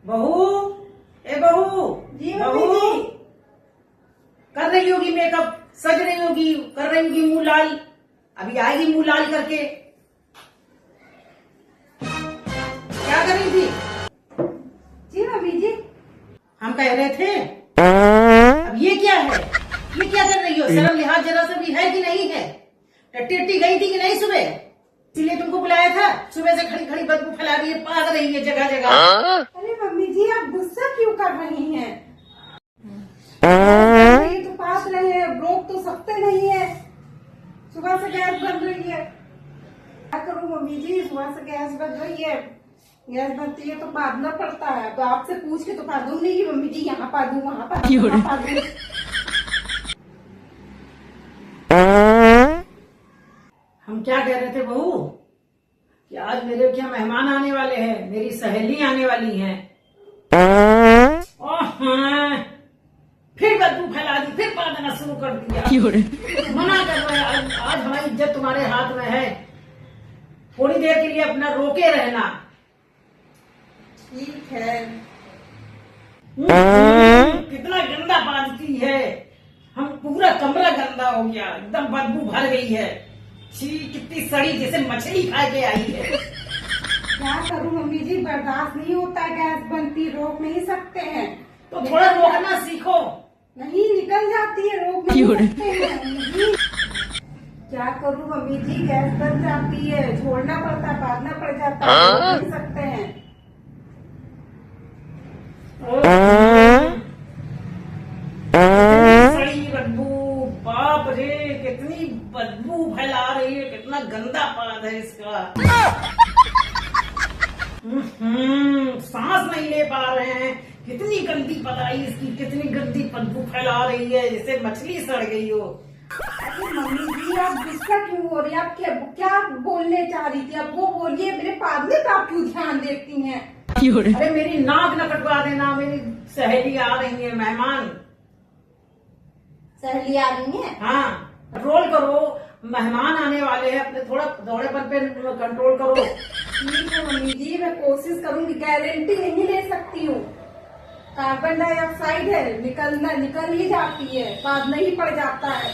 बहू, ए बहू, जी बहू, मम्मी जी। कर रही होगी मेकअप, सज रही होगी, कर रही होगी मुंह लाल, अभी आएगी मुंह लाल करके। क्या कर रही थी? जी मम्मी जी। हम कह रहे थे अब ये क्या है, ये क्या कर रही हो? शर्म लिहाज जरा सा भी है कि नहीं है? टट्टी टट्टी गई थी कि नहीं सुबह? इसीलिए तुमको बुलाया था। सुबह से खड़ी खड़ी बदबू फैला रही है, भाग रही है जगह जगह। अरे मम्मी जी आप गुस्सा क्यों कर रही हैं? ये तो पास रहे हैं, रोक तो सकते नहीं है। सुबह से गैस बन रही है, क्या करूं मम्मी जी? सुबह से गैस बन रही है, गैस बनती है तो पादना पड़ता है। तो आपसे पूछ के तो पादू नहीं मम्मी जी, यहाँ पादू वहाँ पादू वहाँ पादू। हम क्या कह रहे थे बहू कि आज मेरे क्या मेहमान आने वाले हैं, मेरी सहेली आने वाली हैं। ओह हाँ, फिर बदबू फैला दी, फिर पादना शुरू कर दिया। मना कर रहे हैं, आज हमारी इज्जत तुम्हारे हाथ में है। थोड़ी देर के लिए अपना रोके रहना। ठीक है। कितना गंदा बांधती है, हम पूरा कमरा गंदा हो गया, एकदम बदबू भर गई है। छी, कितनी सड़ी जैसे मछली खा के आई है। क्या करूं मम्मी जी, बर्दाश्त नहीं होता है, गैस बनती, रोक नहीं सकते हैं। तो थोड़ा रोकना सीखो। नहीं निकल जाती है, रोक नहीं सकते हैं मम्मी जी। क्या करूं मम्मी जी, गैस बन जाती है, छोड़ना पड़ता है, बांधना पड़ जाता है, रोक नहीं सकते हैं। सड़ी बदबू, बाप रे, कितनी बदबू फैला रही है, कितना गंदा पाद है इसका। सांस नहीं ले पा रहे हैं, कितनी गंदी पलाई इसकी, कितनी गंदी बदबू फैला रही है, जैसे मछली सड़ गई हो। अरे मम्मी जी आप गुस्सा क्यों हो रही है? आप क्या बोलने चाह रही थी? अब वो बोलिए, मेरे पादने पे आप क्यों ध्यान देती हैं? अरे मेरी नाक न कटवा देना, मेरी सहेली आ रही है, मेहमान। सहेली आ रही है? हाँ, कंट्रोल करो, मेहमान आने वाले हैं, अपने थोड़ा दौड़ेपन पे कंट्रोल करो। ठीक है मम्मी जी, मैं कोशिश करूंगी, गारंटी नहीं ले सकती हूँ। कार्बन डाइऑक्साइड है, निकल ही जाती है, बाद नहीं पड़ जाता है।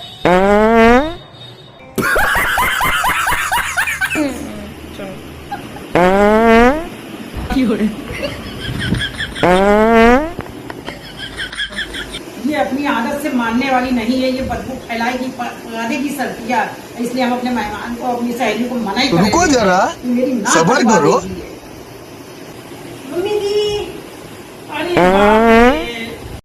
ये अपनी आदत से मानने वाली नहीं है, ये बदबू फैलाएगी, पकादेगी सर्दियाँ। इसलिए हम अपने मेहमान को, अपनी सहेली को मना ही करेंगे। रुको जरा, मेरी नाक सब्र कटवा करो। दीजिए। मम्मी जी अरे